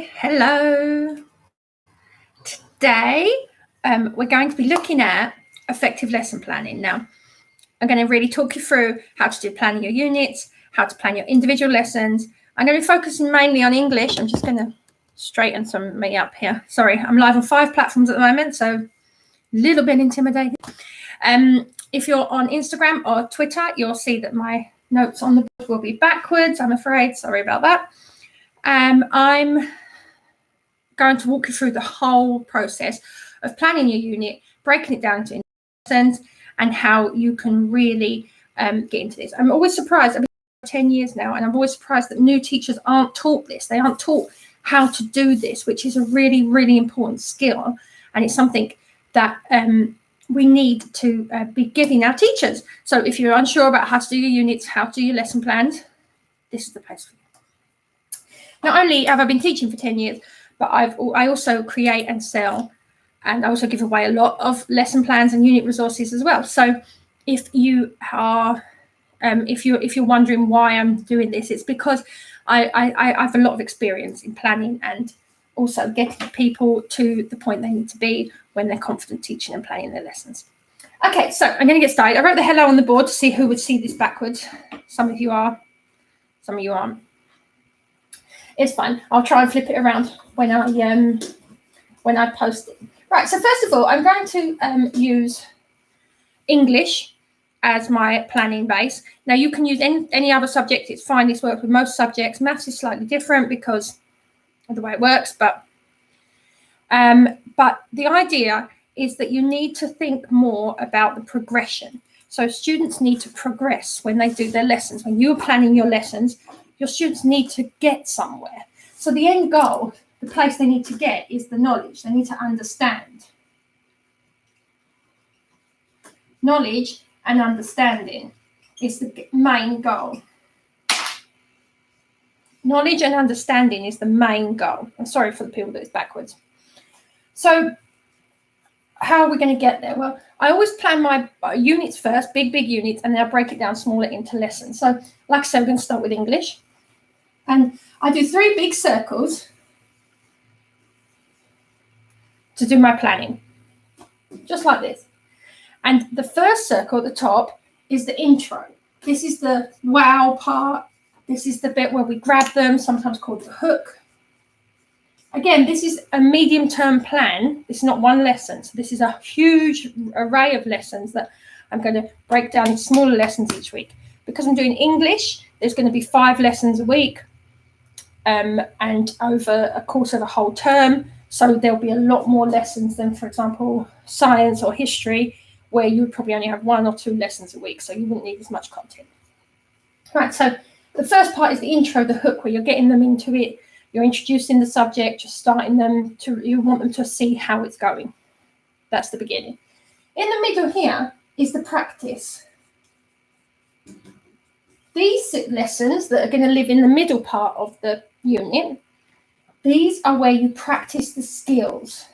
Hi, hello. Today, we're going to be looking at effective lesson planning. Now, I'm going to really talk you through how to do planning your units, how to plan your individual lessons. I'm going to be focusing mainly on English. I'm just going to straighten me up here. Sorry, I'm live on 5 platforms at the moment, so a little bit intimidating. If you're on Instagram or Twitter, you'll see that my notes on the board will be backwards, I'm afraid. Sorry about that. I'm going to walk you through the whole process of planning your unit, breaking it down into lessons, and how you can really get into this. I'm always surprised. I've been 10 years now, and I'm always surprised that new teachers aren't taught this. They aren't taught how to do this, which is a really, really important skill. And it's something that we need to be giving our teachers. So if you're unsure about how to do your units, how to do your lesson plans, this is the place for you. Not only have I been teaching for 10 years, but I also create and sell, and I also give away a lot of lesson plans and unit resources as well. So if you are, if you're wondering why I'm doing this, it's because I have a lot of experience in planning and also getting people to the point they need to be when they're confident teaching and planning their lessons. Okay, so I'm going to get started. I wrote the hello on the board to see who would see this backwards. Some of you are, some of you aren't. It's fine. I'll try and flip it around when I post it. Right. So first of all, I'm going to use English as my planning base. Now you can use any other subject. It's fine. This works with most subjects. Maths is slightly different because of the way it works. But the idea is that you need to think more about the progression. So students need to progress when they do their lessons. When you're planning your lessons, your students need to get somewhere. So the end goal, the place they need to get, is the knowledge. They need to understand. Knowledge and understanding is the main goal. Knowledge and understanding is the main goal. I'm sorry for the people that it's backwards. So how are we going to get there? Well, I always plan my units first, big units, and then I break it down smaller into lessons. So like I said, we're going to start with English. And I do 3 big circles to do my planning, just like this. And the first circle at the top is the intro. This is the wow part. This is the bit where we grab them, sometimes called the hook. Again, this is a medium-term plan. It's not one lesson. So this is a huge array of lessons that I'm going to break down into smaller lessons each week. Because I'm doing English, there's going to be 5 lessons a week. And over a course of a whole term. So there'll be a lot more lessons than, for example, science or history, where you would probably only have 1 or 2 lessons a week. So you wouldn't need as much content. Right, so the first part is the intro, the hook, where you're getting them into it. You're introducing the subject, you're starting them to, you want them to see how it's going. That's the beginning. In the middle here is the practice. These lessons that are going to live in the middle part of the unit, these are where you practice the skills,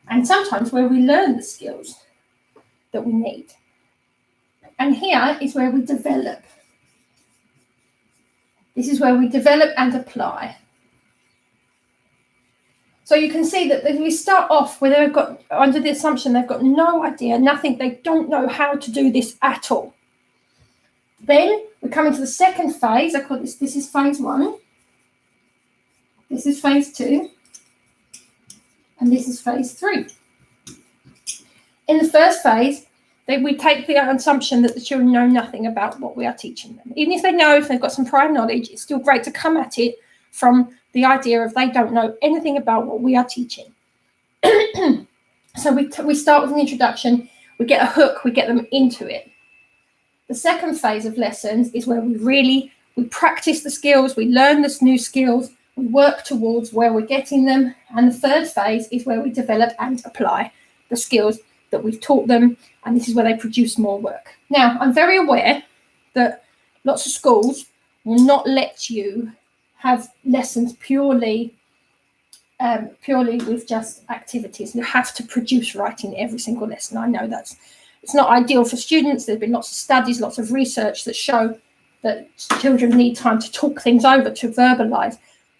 and sometimes where we learn the skills that we need. And here is where we develop. This is where we develop and apply. So you can see that we start off where they've got, under the assumption they've got no idea, nothing, they don't know how to do this at all. Then we come into the second phase. I call this is phase 1. This is phase 2. And this is phase 3. In the first phase, we take the assumption that the children know nothing about what we are teaching them. Even if they know, if they've got some prior knowledge, it's still great to come at it from the idea of they don't know anything about what we are teaching. So we start with an introduction, we get a hook, we get them into it. The second phase of lessons is where we practice the skills, we learn this new skills, we work towards where we're getting them. And the third phase is where we develop and apply the skills that we've taught them. And this is where they produce more work. Now, I'm very aware that lots of schools will not let you have lessons purely with just activities. You have to produce writing every single lesson. I know it's not ideal for students. There's been lots of studies, lots of research that show that children need time to talk things over, to verbalise.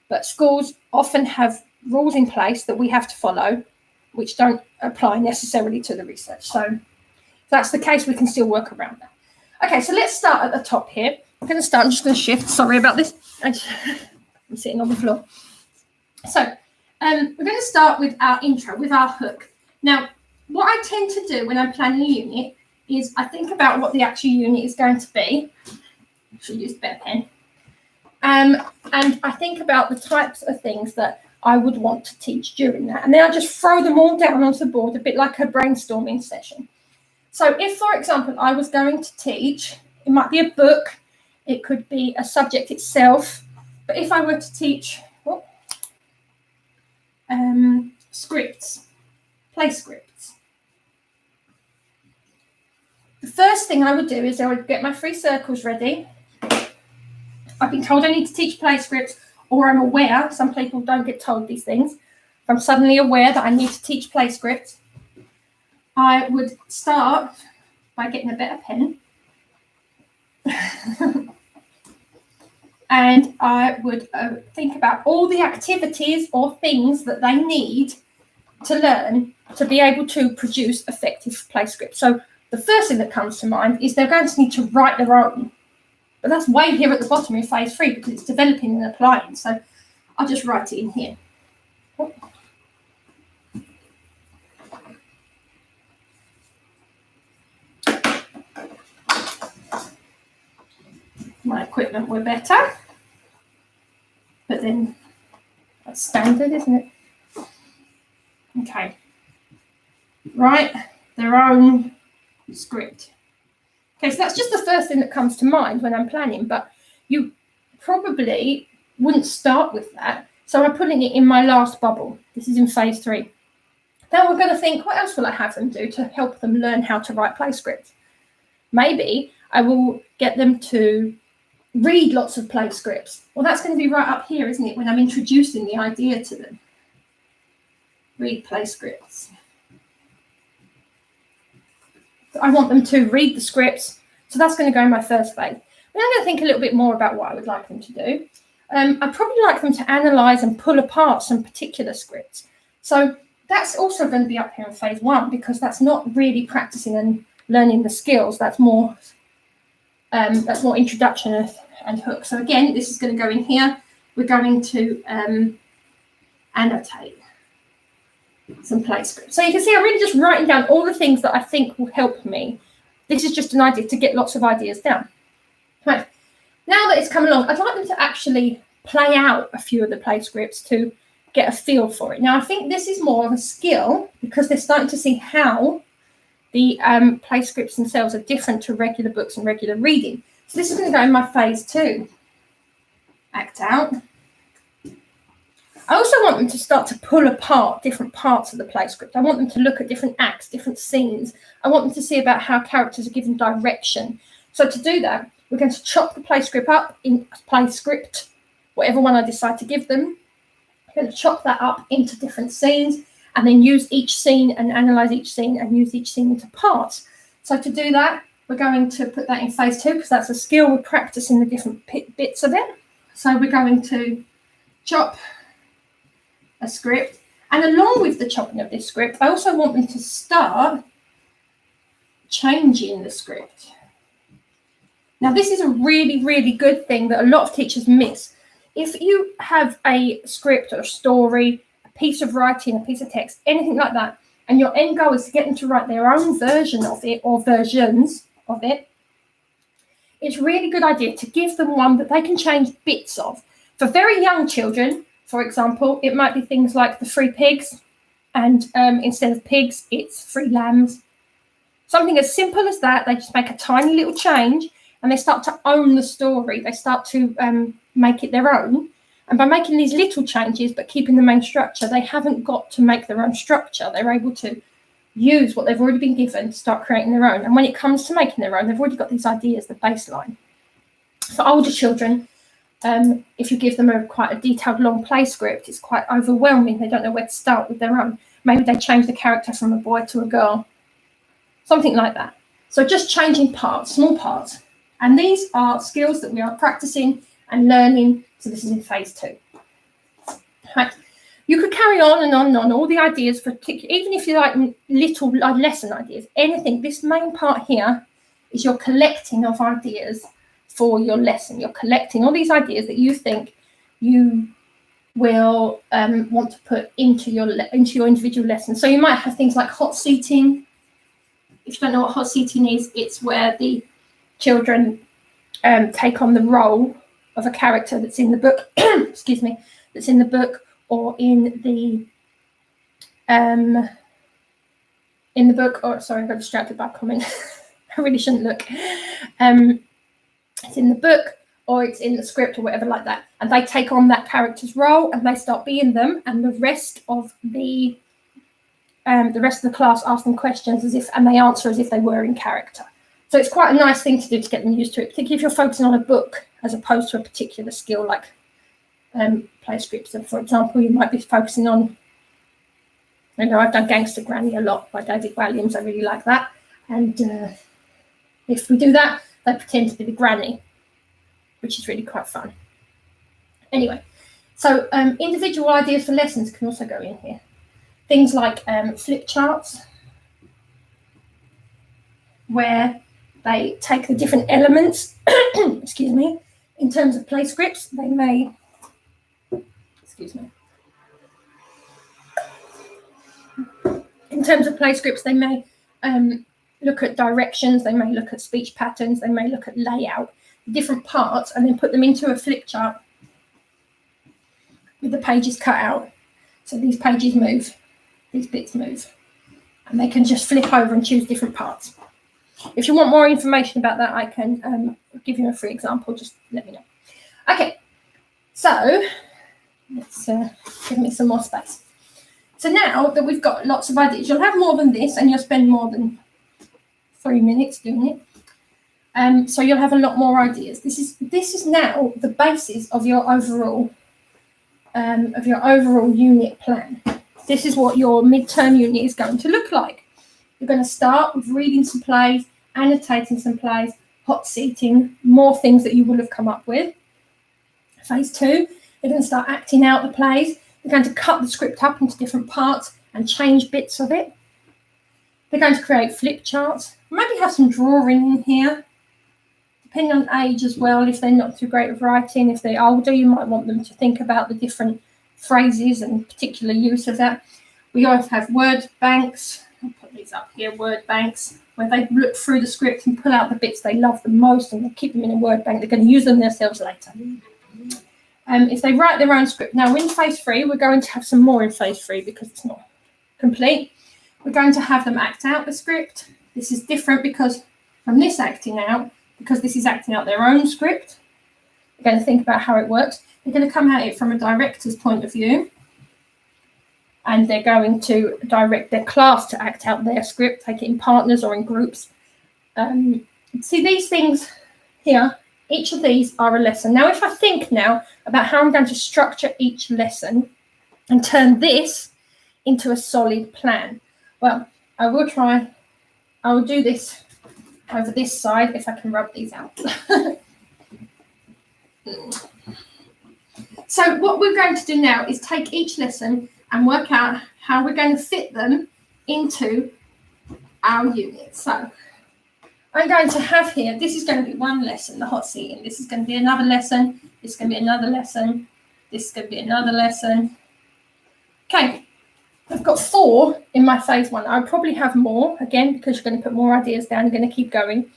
But schools often have rules in place that we have to follow, which don't apply necessarily to the research. So if that's the case, we can still work around that. Okay, so let's start at the top here. I'm going to start, I'm just going to shift. Sorry about this. I'm sitting on the floor. So we're going to start with our intro, with our hook. Now, what I tend to do when I'm planning a unit is I think about what the actual unit is going to be. I should use a better pen. And I think about the types of things that I would want to teach during that. And then I just throw them all down onto the board, a bit like a brainstorming session. So if, for example, I was going to teach, it might be a book, it could be a subject itself. But if I were to teach scripts, play scripts, the first thing I would do is I would get my 3 circles ready. I've been told I need to teach play scripts, or I'm aware, some people don't get told these things. If I'm suddenly aware that I need to teach play scripts, I would start by getting a better pen. And I would think about all the activities or things that they need to learn to be able to produce effective play scripts. So the first thing that comes to mind is they're going to need to write their own. But that's way here at the bottom in phase 3 because it's developing and applying. So I'll just write it in here. My equipment were better. But then that's standard, isn't it? Okay. Write their own script. Okay, so that's just the first thing that comes to mind when I'm planning, but you probably wouldn't start with that. So I'm putting it in my last bubble. This is in phase 3. Then we're going to think, what else will I have them do to help them learn how to write play scripts? Maybe I will get them to read lots of play scripts. Well, that's going to be right up here, isn't it, when I'm introducing the idea to them. Read play scripts. I want them to read the scripts, so that's going to go in my first phase. Then I'm going to think a little bit more about what I would like them to do. I'd probably like them to analyse and pull apart some particular scripts. So that's also going to be up here in phase 1 because that's not really practising and learning the skills. That's more introduction and hook. So again, this is going to go in here. We're going to annotate some play scripts. So you can see I'm really just writing down all the things that I think will help me. This is just an idea to get lots of ideas down. Right. Now that it's come along, I'd like them to actually play out a few of the play scripts to get a feel for it. Now, I think this is more of a skill because they're starting to see how the play scripts themselves are different to regular books and regular reading. So this is going to go in my phase 2. Act out. I also want them to start to pull apart different parts of the play script. I want them to look at different acts, different scenes. I want them to see about how characters are given direction. So to do that, we're going to chop the play script up in play script, whatever one I decide to give them. I'm going to chop that up into different scenes and then use each scene and analyse each scene and use each scene into parts. So to do that, we're going to put that in phase 2 because that's a skill we're practicing the different bits of it. So we're going to chop a script, and along with the chopping of this script, I also want them to start changing the script. Now, this is a really, really good thing that a lot of teachers miss. If you have a script or a story, a piece of writing, a piece of text, anything like that, and your end goal is to get them to write their own version of it or versions of it, it's a really good idea to give them one that they can change bits of. For very young children, for example, it might be things like the 3 pigs, and instead of pigs, it's 3 lambs. Something as simple as that, they just make a tiny little change and they start to own the story. They start to make it their own. And by making these little changes but keeping the main structure, they haven't got to make their own structure. They're able to use what they've already been given to start creating their own. And when it comes to making their own, they've already got these ideas, the baseline. For older children, if you give them quite a detailed long play script, it's quite overwhelming. They don't know where to start with their own. Maybe they change the character from a boy to a girl, something like that. So just changing parts, small parts. And these are skills that we are practicing and learning. So this is in phase 2. Right. You could carry on and on and on, all the ideas for even if you like little lesson ideas, anything. This main part here is your collecting of ideas for your lesson. You're collecting all these ideas that you think you will want to put into your individual lesson. So you might have things like hot seating. If you don't know what hot seating is, it's where the children take on the role of a character that's in the book. Excuse me, that's in the book or in the book. Or sorry, I got distracted by a comment. I really shouldn't look. It's in the book or it's in the script or whatever like that, and they take on that character's role and they start being them, and the rest of the class ask them questions and they answer as if they were in character. So it's quite a nice thing to do to get them used to it, particularly if you're focusing on a book as opposed to a particular skill like play scripts. So for example, you might be focusing on, I've done Gangster Granny a lot by David Walliams. I really like that. And if we do that, they pretend to be the granny, which is really quite fun. Anyway, so individual ideas for lessons can also go in here. Things like flip charts, where they take the different elements, excuse me, in terms of play scripts. They may, in terms of play scripts, they may look at directions, they may look at speech patterns, they may look at layout, different parts, and then put them into a flip chart with the pages cut out. So these pages move, these bits move, and they can just flip over and choose different parts. If you want more information about that, I can give you a free example. Just let me know. Okay, so let's give me some more space. So now that we've got lots of ideas, you'll have more than this, and you'll spend more than 3 minutes doing it. So you'll have a lot more ideas. This is now the basis of your overall unit plan. This is what your midterm unit is going to look like. You're going to start with reading some plays, annotating some plays, hot seating, more things that you will have come up with. Phase 2, you're going to start acting out the plays. You're going to cut the script up into different parts and change bits of it. They're going to create flip charts. Maybe have some drawing in here, depending on age as well. If they're not too great at writing, if they're older, you might want them to think about the different phrases and particular use of that. We also have word banks. I'll put these up here, word banks, where they look through the script and pull out the bits they love the most and they keep them in a word bank. They're going to use them themselves later. If they write their own script. Now, in phase 3, we're going to have some more in phase 3 because it's not complete. We're going to have them act out the script. This is different because from this acting out, because this is acting out their own script, they're going to think about how it works. They're going to come at it from a director's point of view, and they're going to direct their class to act out their script, take it in partners or in groups. See these things here, each of these are a lesson. Now, if I think now about how I'm going to structure each lesson and turn this into a solid plan, well, I will do this over this side if I can rub these out. So what we're going to do now is take each lesson and work out how we're going to fit them into our unit. So I'm going to have here, this is going to be one lesson, the hot seating. This is going to be another lesson. This is going to be another lesson. This is going to be another lesson. Okay, I've got 4 in my phase 1. I'll probably have more, again, because you're going to put more ideas down. You're going to keep going.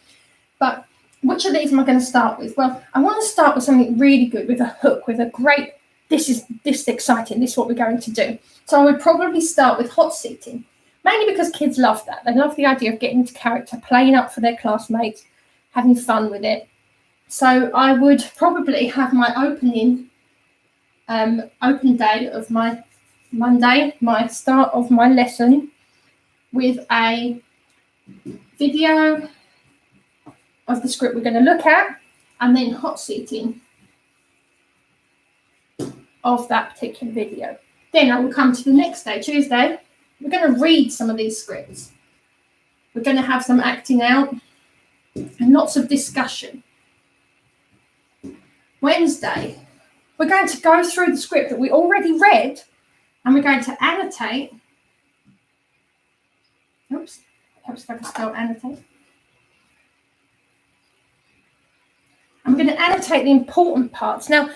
But which of these am I going to start with? Well, I want to start with something really good, with a hook, with a great, this is exciting, this is what we're going to do. So I would probably start with hot seating, mainly because kids love that. They love the idea of getting into character, playing up for their classmates, having fun with it. So I would probably have my open day of my Monday, my start of my lesson, with a video of the script we're going to look at, and then hot seating of that particular video. Then I will come to the next day, Tuesday. We're going to read some of these scripts. We're going to have some acting out and lots of discussion. Wednesday, we're going to go through the script that we already read, and we're going to annotate. Oops, helps if I can spell annotate. I'm going to annotate the important parts. Now,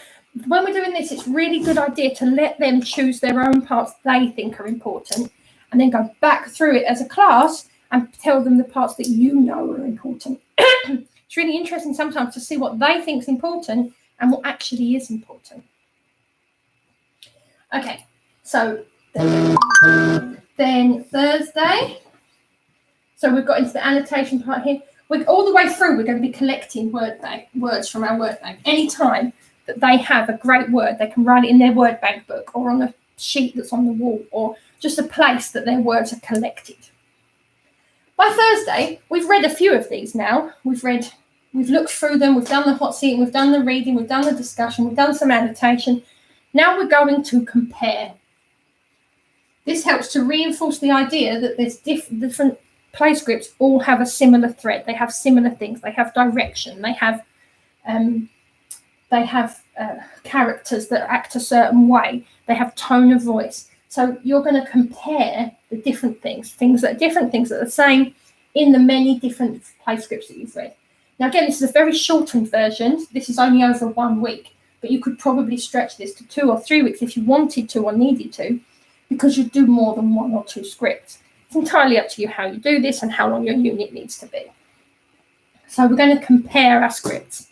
when we're doing this, it's a really good idea to let them choose their own parts they think are important, and then go back through it as a class and tell them the parts that you know are important. It's really interesting sometimes to see what they think is important and what actually is important. Okay, so then Thursday. So we've got into the annotation part here. All the way through, we're going to be collecting words from our word bank. Anytime that they have a great word, they can write it in their word bank book or on a sheet that's on the wall or just a place that their words are collected. By Thursday, we've read a few of these now. We've looked through them, we've done the hot seat, we've done the reading, we've done the discussion, we've done some annotation. Now we're going to compare. This helps to reinforce the idea that there's different play scripts all have a similar thread. They have similar things. They have direction. They have characters that act a certain way. They have tone of voice. So you're going to compare the different things that are the same in the many different play scripts that you've read. Now, again, this is a very shortened version. This is only over 1 week, but you could probably stretch this to 2 or 3 weeks if you wanted to or needed to, because you do more than 1 or 2 scripts. It's entirely up to you how you do this and how long your unit needs to be. So we're going to compare our scripts.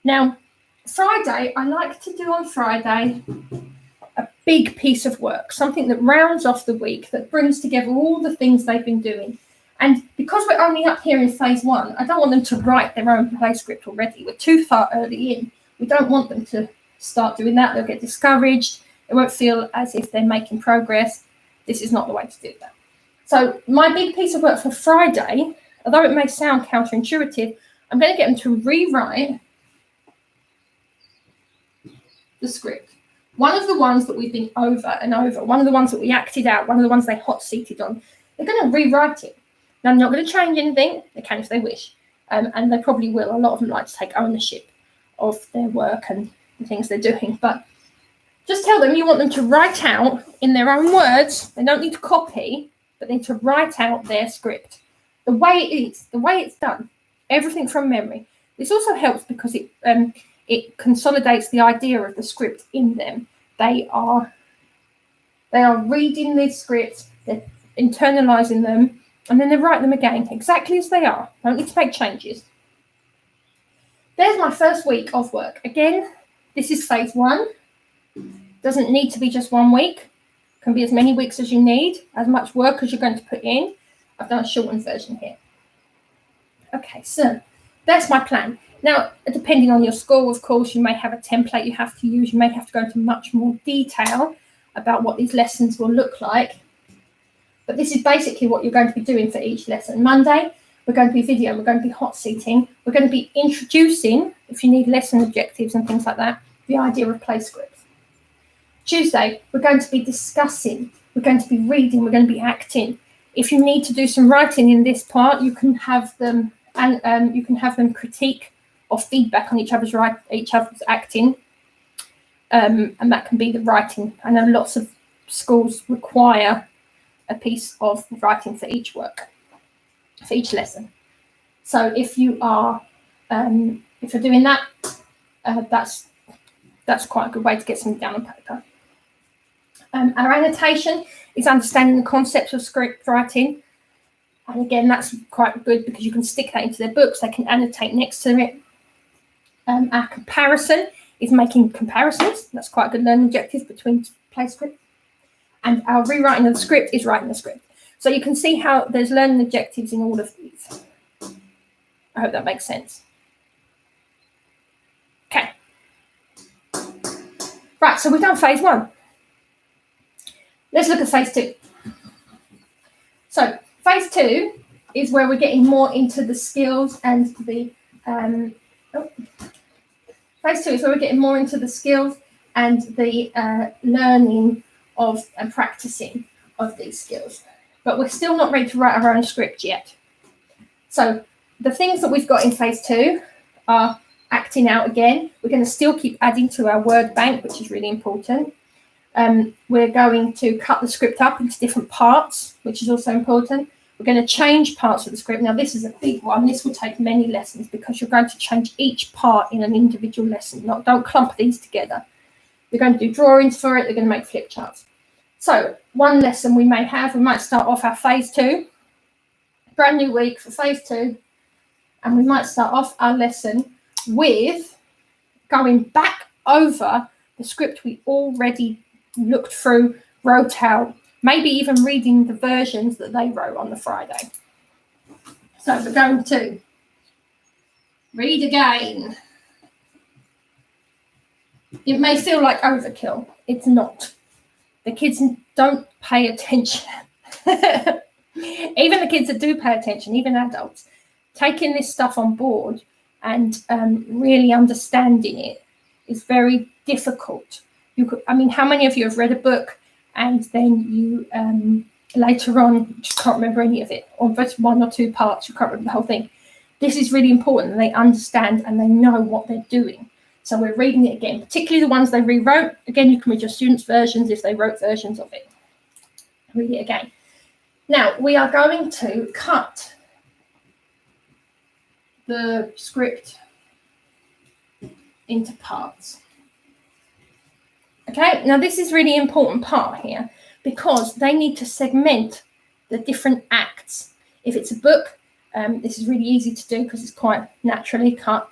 Now, Friday, I like to do on Friday a big piece of work, something that rounds off the week, that brings together all the things they've been doing. And because we're only up here in phase 1, I don't want them to write their own play script already. We're too far early in. We don't want them to start doing that. They'll get discouraged. It won't feel as if they're making progress. This is not the way to do that. So my big piece of work for Friday, although it may sound counterintuitive, I'm going to get them to rewrite the script. One of the ones that we've been over and over, one of the ones that we acted out, one of the ones they hot seated on, they're going to rewrite it. Now, I'm not going to change anything. They can if they wish. And they probably will. A lot of them like to take ownership of their work and the things they're doing. But just tell them you want them to write out in their own words. They don't need to copy, but they need to write out their script. The way it's done, everything from memory. This also helps because it consolidates the idea of the script in them. They are reading these scripts, they're internalizing them, and then they write them again exactly as they are. Don't need to make changes. There's my first week of work. Again, this is phase 1. Doesn't need to be just 1 week. Can be as many weeks as you need, as much work as you're going to put in. I've done a shortened version here. Okay, so that's my plan. Now, depending on your school, of course, you may have a template you have to use. You may have to go into much more detail about what these lessons will look like. But this is basically what you're going to be doing for each lesson. Monday, we're going to be video. We're going to be hot seating. We're going to be introducing, if you need lesson objectives and things like that, the idea of play scripts. Tuesday, we're going to be discussing, we're going to be reading, we're going to be acting. If you need to do some writing in this part, you can have them critique or feedback on each other's acting, and that can be the writing. I know lots of schools require a piece of writing for each work, for each lesson. So if you're doing that, that's quite a good way to get something down on paper. Our annotation is understanding the concepts of script writing. And again, that's quite good because you can stick that into their books. They can annotate next to it. Our comparison is making comparisons. That's quite a good learning objective between play script. And our rewriting of the script is writing the script. So you can see how there's learning objectives in all of these. I hope that makes sense. Okay. Right, so we've done phase 1. Let's look at phase 2. So phase 2 is where we're getting more into the skills and the phase 2 is where we're getting more into the skills and the learning of and practicing of these skills. But we're still not ready to write our own script yet. So the things that we've got in phase 2 are acting out again. We're going to still keep adding to our word bank, which is really important. We're going to cut the script up into different parts, which is also important. We're going to change parts of the script. Now, this is a big one. This will take many lessons because you're going to change each part in an individual lesson. Don't clump these together. We're going to do drawings for it. We're going to make flip charts. So one lesson we might start off our phase 2, brand new week for phase 2. And we might start off our lesson with going back over the script we already looked through, wrote out, maybe even reading the versions that they wrote on the Friday. So we're going to read again. It may feel like overkill. It's not. The kids don't pay attention. Even the kids that do pay attention, even adults, taking this stuff on board and really understanding it is very difficult. How many of you have read a book and then you later on just can't remember any of it, or just one or two parts, you can't remember the whole thing? This is really important. They understand and they know what they're doing. So we're reading it again, particularly the ones they rewrote. Again, you can read your students' versions if they wrote versions of it. Read it again. Now, we are going to cut the script into parts. Okay, now this is really important part here because they need to segment the different acts. If it's a book, this is really easy to do because it's quite naturally cut.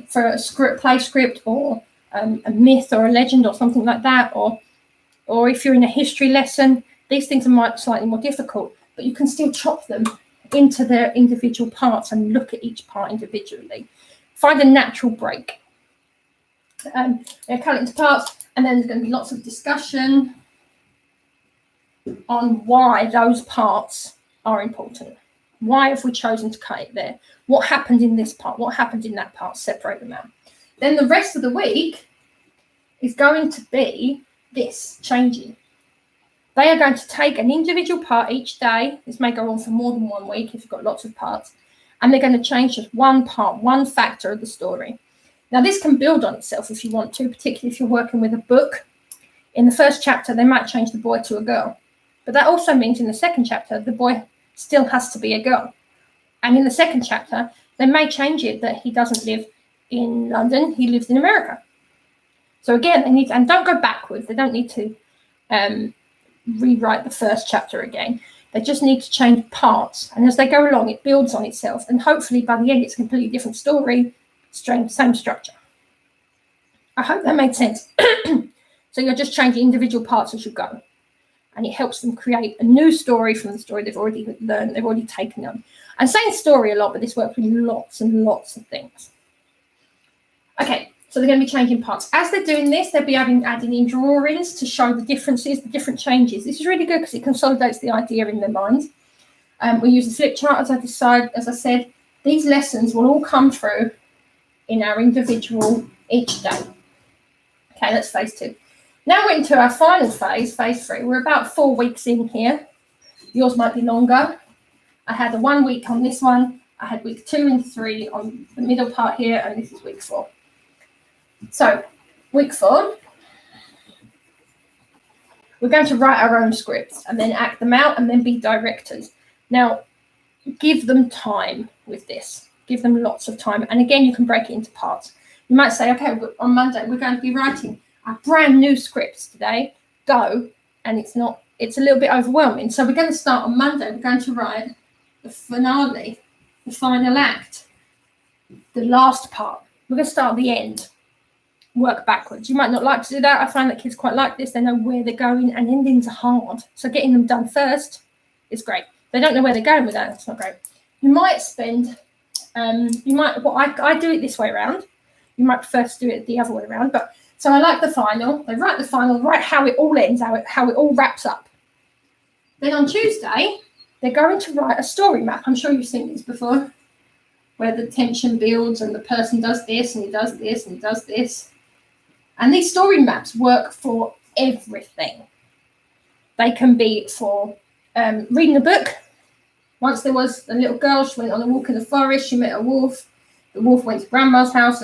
For a play script or a myth or a legend or something like that, or if you're in a history lesson, these things are slightly more difficult, but you can still chop them into their individual parts and look at each part individually. Find a natural break. They're cut into parts, and then there's going to be lots of discussion on why those parts are important. Why have we chosen to cut it there? What happened in this part? What happened in that part? Separate them out. Then the rest of the week is going to be this, changing. They are going to take an individual part each day. This may go on for more than 1 week if you've got lots of parts. And they're going to change just one part, one factor of the story. Now, this can build on itself if you want to, particularly if you're working with a book. In the first chapter, they might change the boy to a girl. But that also means in the second chapter, the boy still has to be a girl. And in the second chapter, they may change it that he doesn't live in London, he lives in America. So again, and don't go backwards. They don't need to rewrite the first chapter again. They just need to change parts. And as they go along, it builds on itself. And hopefully by the end, it's a completely different story, same structure. I hope that made sense. So you're just changing individual parts as you go. And it helps them create a new story from the story they've already learned, they've already taken on. I'm saying story a lot, but this works with lots and lots of things. Okay, so they're going to be changing parts. As they're doing this, they'll be adding in drawings to show the differences, the different changes. This is really good because it consolidates the idea in their minds. We use a flip chart, as I said. These lessons will all come through in our individual each day. Okay, that's phase 2. Now we're into our final phase, phase 3. We're about 4 weeks in here. Yours might be longer. I had a 1 week on this one. I had week 2 and 3 on the middle part here, and this is week 4. So, week 4, we're going to write our own scripts and then act them out and then be directors. Now, give them time with this. Give them lots of time. And again, you can break it into parts. You might say, okay, on Monday, we're going to be writing our brand new scripts today. Go. And it's a little bit overwhelming. So we're going to start on Monday. We're going to write the finale, the final act, the last part. We're going to start at the end. Work backwards. You might not like to do that. I find that kids quite like this. They know where they're going, and endings are hard. So getting them done first is great. They don't know where they're going with that. It's not great. You might spend, I do it this way around. You might prefer to do it the other way around. But so I like the final. They write the final, write how it all ends, how it all wraps up. Then on Tuesday, they're going to write a story map. I'm sure you've seen this before, where the tension builds and the person does this and he does this and he does this. And these story maps work for everything. They can be for reading a book. Once there was a little girl, she went on a walk in the forest, she met a wolf. The wolf went to grandma's house.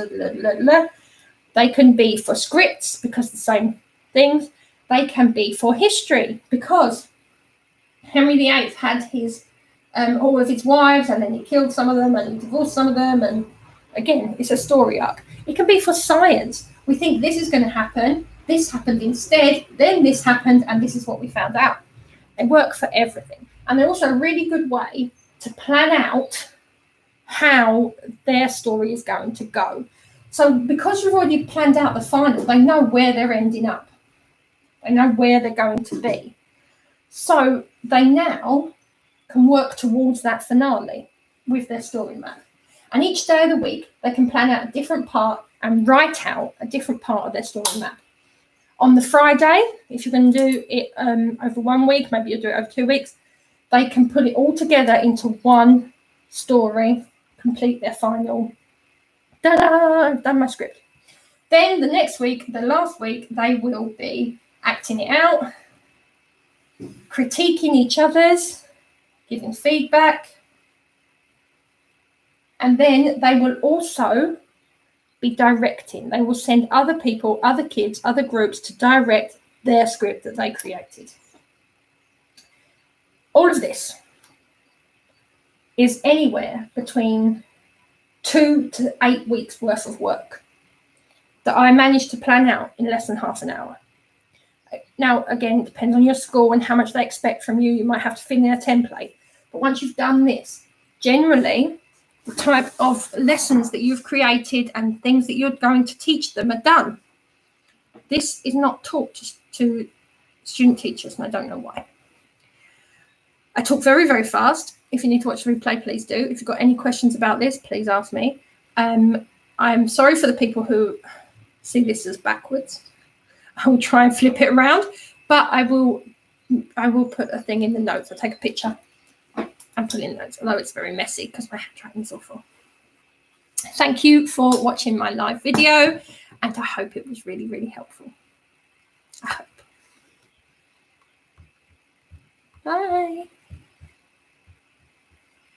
They can be for scripts because the same things. They can be for history because Henry VIII had his all of his wives, and then he killed some of them, and he divorced some of them, and again, it's a story arc. It can be for science. We think this is going to happen. This happened instead. Then this happened, and this is what we found out. They work for everything, and they're also a really good way to plan out how their story is going to go. So because you've already planned out the final, they know where they're ending up. They know where they're going to be. So they now can work towards that finale with their story map. And each day of the week, they can plan out a different part and write out a different part of their story map. On the Friday, if you're going to do it over 1 week, maybe you'll do it over 2 weeks, they can put it all together into one story, complete their final, I've done my script. Then the next week, the last week, they will be acting it out, critiquing each other's, giving feedback, and then they will also be directing. They will send other people, other kids, other groups to direct their script that they created. All of this is anywhere between 2 to 8 weeks worth of work that I managed to plan out in less than half an hour. Now, again, it depends on your school and how much they expect from you. You might have to fill in a template. But once you've done this, generally, the type of lessons that you've created and things that you're going to teach them are done. This is not taught to student teachers, and I don't know why. I talk very, very fast. If you need to watch the replay, please do. If you've got any questions about this, please ask me. I'm sorry for the people who see this as backwards. I will try and flip it around, but I will put a thing in the notes. I'll take a picture and put it in the notes, although it's very messy because my handwriting is awful. Thank you for watching my live video, and I hope it was really, really helpful. I hope. Bye.